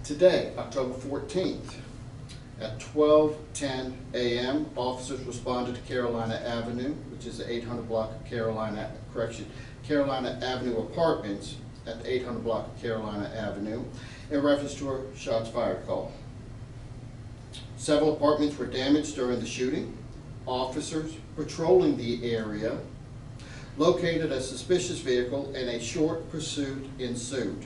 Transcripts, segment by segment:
Today, October 14th, at 12:10 a.m., officers responded to Carolina Avenue, which is the 800 block of Carolina Avenue Apartments at the 800 block of Carolina Avenue, in reference to a shots fired call. Several apartments were damaged during the shooting. Officers patrolling the area located a suspicious vehicle and a short pursuit ensued.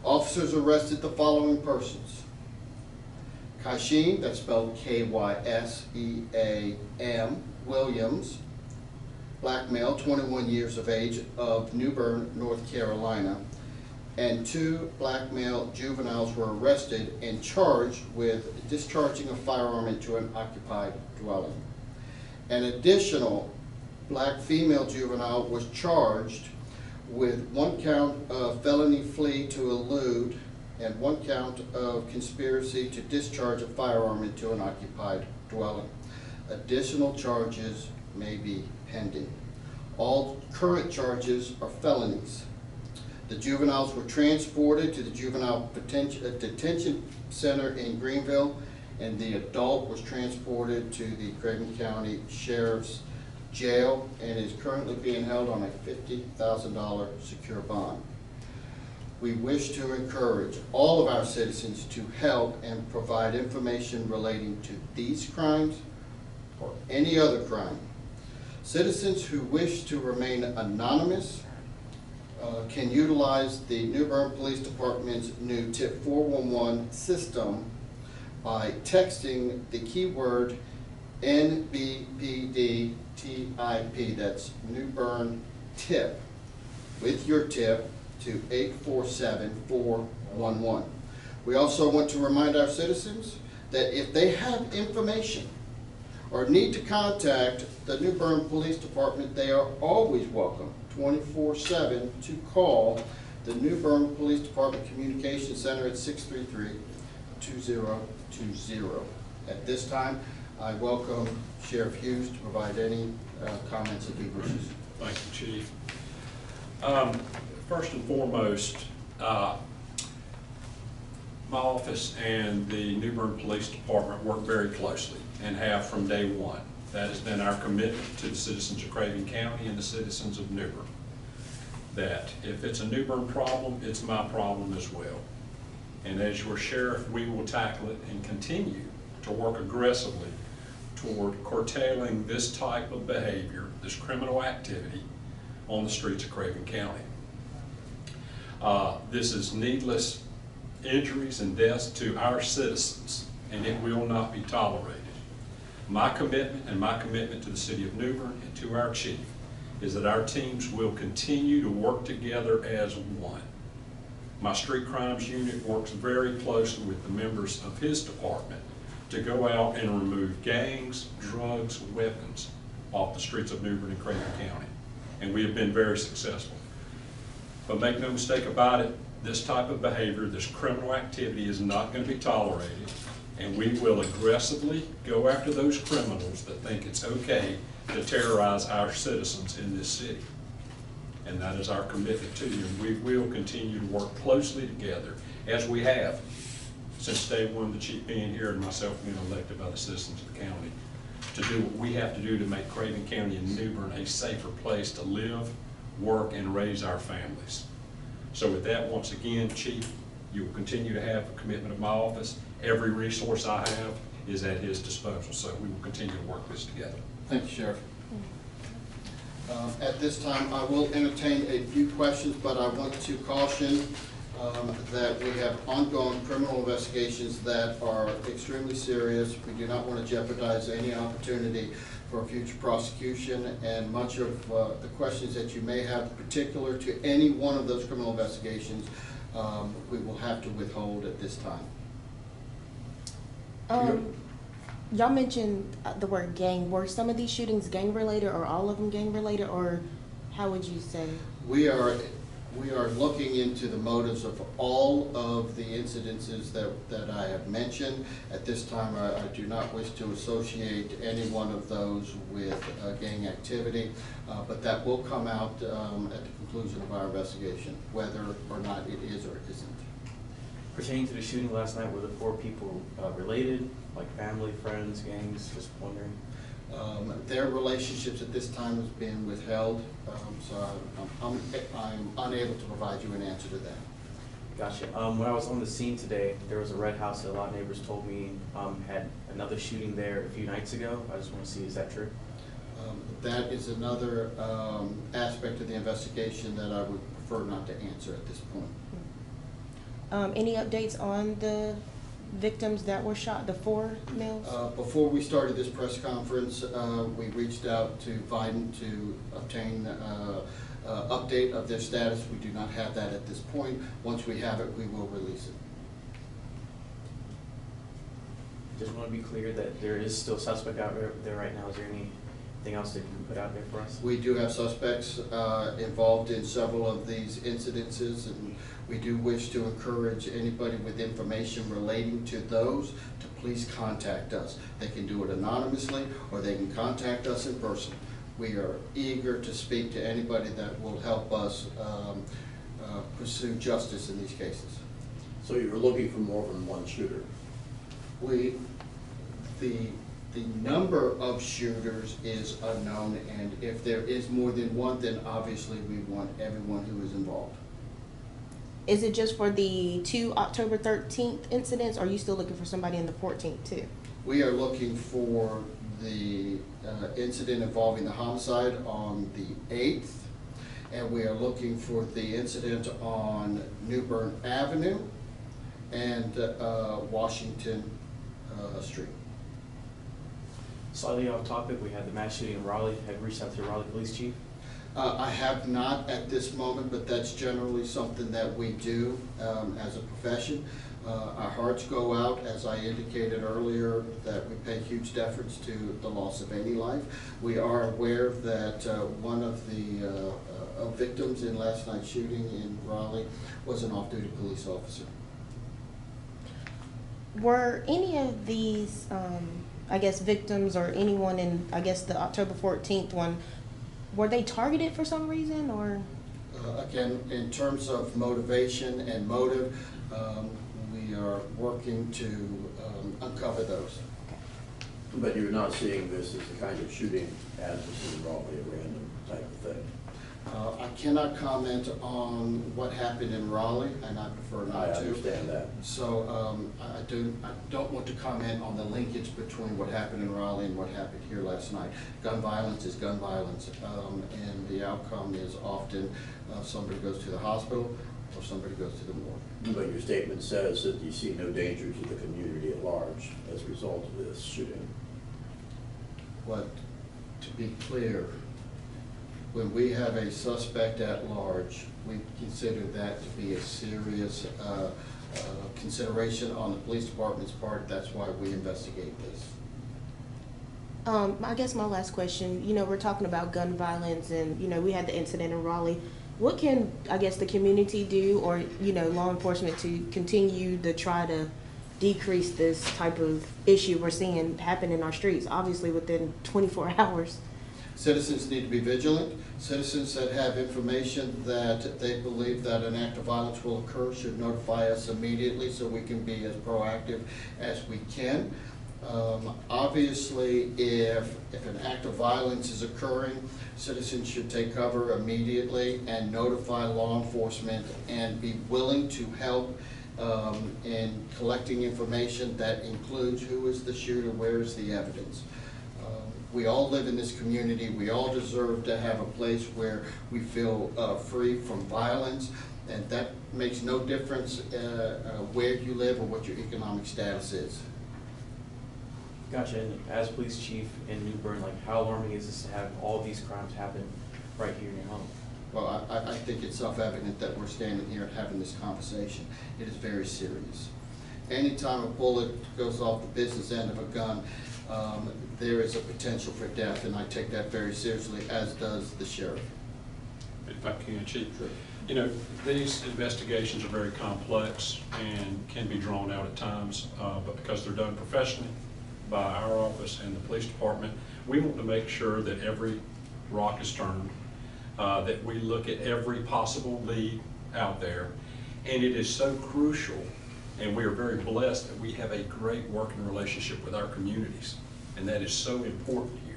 Officers arrested the following persons: Kashim, that's spelled K-Y-S-E-A-M, Williams, black male, 21 years of age, of New Bern, North Carolina, and 2 black male juveniles were arrested and charged with discharging a firearm into an occupied dwelling. An additional black female juvenile was charged with 1 count of felony flee to elude and 1 count of conspiracy to discharge a firearm into an occupied dwelling. Additional charges may be pending. All current charges are felonies. The juveniles were transported to the Juvenile Detention Center in Greenville, and the adult was transported to the Craven County Sheriff's Jail and is currently being held on a $50,000 secure bond. We wish to encourage all of our citizens to help and provide information relating to these crimes or any other crime. Citizens who wish to remain anonymous can utilize the New Bern Police Department's new Tip 411 system by texting the keyword NBPD-TIP, that's New Bern Tip, with your tip to 847-411. We also want to remind our citizens that if they have information or need to contact the New Bern Police Department, they are always welcome 24/7 to call the New Bern Police Department Communications Center at 633-2020. At this time, I welcome Sheriff Hughes to provide any comments if he wishes. Thank you, Chief. First and foremost, my office and the New Bern Police Department work very closely and have from day one. That has been our commitment to the citizens of Craven County and the citizens of New Bern. That if it's a New Bern problem, it's my problem as well. And as your sheriff, we will tackle it and continue to work aggressively toward curtailing this type of behavior, this criminal activity on the streets of Craven County. This is needless injuries and deaths to our citizens, and it will not be tolerated. My commitment and my commitment to the city of New Bern and to our chief is that our teams will continue to work together as one. My street crimes unit works very closely with the members of his department to go out and remove gangs, drugs, weapons off the streets of New Bern and Craven County. And we have been very successful. But make no mistake about it, this type of behavior, this criminal activity is not going to be tolerated, and we will aggressively go after those criminals that think it's okay to terrorize our citizens in this city. And that is our commitment to you. And we will continue to work closely together, as we have since day one, the chief being here and myself being elected by the citizens of the county, to do what we have to do to make Craven County and New Bern a safer place to live, work, and raise our families. So with that, once again, Chief, you will continue to have a commitment of my office. Every resource I have is at his disposal, so we will continue to work this together. Thank you, Sheriff. At this time, I will entertain a few questions, but I want to caution that we have ongoing criminal investigations that are extremely serious. We do not want to jeopardize any opportunity for future prosecution, and much of the questions that you may have particular to any one of those criminal investigations, we will have to withhold at this time. Y'all mentioned the word gang. Were some of these shootings gang related, or all of them gang related, or how would you say? We are looking into the motives of all of the incidences that I have mentioned. At this time, I do not wish to associate any one of those with gang activity, but that will come out at the conclusion of our investigation, whether or not it is or isn't. Pertaining to the shooting last night, were the four people related, like family, friends, gangs? Just wondering. Their relationships at this time has been withheld, so I'm unable to provide you an answer to that. Gotcha. When I was on the scene today, there was a red house that a lot of neighbors told me had another shooting there a few nights ago. I just want to see, is that true? That is another aspect of the investigation that I would prefer not to answer at this point. Any updates on the victims that were shot, the 4 males? Before we started this press conference, we reached out to Biden to obtain update of their status. We do not have that at this point. Once we have it, we will release it. Just want to be clear that there is still suspect out there right now. Is there anything else that you can put out there for us? We do have suspects involved in several of these incidences, and we do wish to encourage anybody with information relating to those to please contact us. They can do it anonymously or they can contact us in person. We are eager to speak to anybody that will help us pursue justice in these cases. So you were looking for more than one shooter? The number of shooters is unknown, and if there is more than one, then obviously we want everyone who is involved. Is it just for the 2 October 13th incidents, or are you still looking for somebody in the 14th too? We are looking for the incident involving the homicide on the 8th, and we are looking for the incident on New Bern Avenue and Washington Street. Slightly off topic, we had the mass shooting in Raleigh. Have you reached out to the Raleigh Police Chief? I have not at this moment, but that's generally something that we do as a profession. Our hearts go out, as I indicated earlier, that we pay huge deference to the loss of any life. We are aware that one of the victims in last night's shooting in Raleigh was an off-duty police officer. Were any of these, I guess, victims or anyone in, I guess, the October 14th one, were they targeted for some reason, or? Again, in terms of motivation and motive, we are working to uncover those. But you're not seeing this as the kind of shooting as this is probably a random type of thing? I cannot comment on what happened in Raleigh, and I prefer not to. I understand that. So I don't want to comment on the linkage between what happened in Raleigh and what happened here last night. Gun violence is gun violence, and the outcome is often somebody goes to the hospital or somebody goes to the morgue. But your statement says that you see no danger to the community at large as a result of this shooting. But to be clear, when we have a suspect at large, we consider that to be a serious consideration on the police department's part. That's why we investigate this. I guess my last question, we're talking about gun violence and, we had the incident in Raleigh. What can, I guess, the community do or, law enforcement to continue to try to decrease this type of issue we're seeing happen in our streets, obviously within 24 hours? Citizens need to be vigilant. Citizens that have information that they believe that an act of violence will occur should notify us immediately so we can be as proactive as we can. Obviously, if an act of violence is occurring, citizens should take cover immediately and notify law enforcement and be willing to help in collecting information that includes who is the shooter, where is the evidence. We all live in this community. We all deserve to have a place where we feel free from violence, and that makes no difference where you live or what your economic status is. Gotcha. And as police chief in New Bern, how alarming is this to have all these crimes happen right here in your home? Well, I think it's self-evident that we're standing here and having this conversation. It is very serious. Anytime a bullet goes off the business end of a gun, there is a potential for death, and I take that very seriously, as does the sheriff. If I can, Chief. These investigations are very complex and can be drawn out at times, but because they're done professionally by our office and the police department, we want to make sure that every rock is turned, that we look at every possible lead out there, and it is so crucial And we are very blessed that we have a great working relationship with our communities. And that is so important here.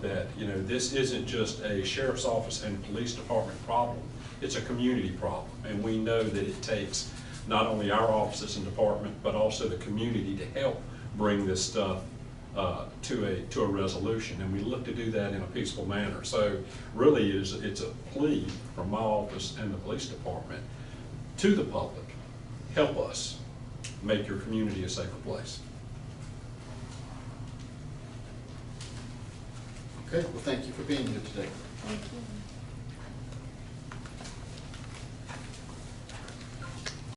That, you know, this isn't just a sheriff's office and police department problem. It's a community problem. And we know that it takes not only our offices and department, but also the community to help bring this stuff to a resolution. And we look to do that in a peaceful manner. So really it's a plea from my office and the police department to the public. Help us make your community a safer place. Okay, well, thank you for being here today. Thank you.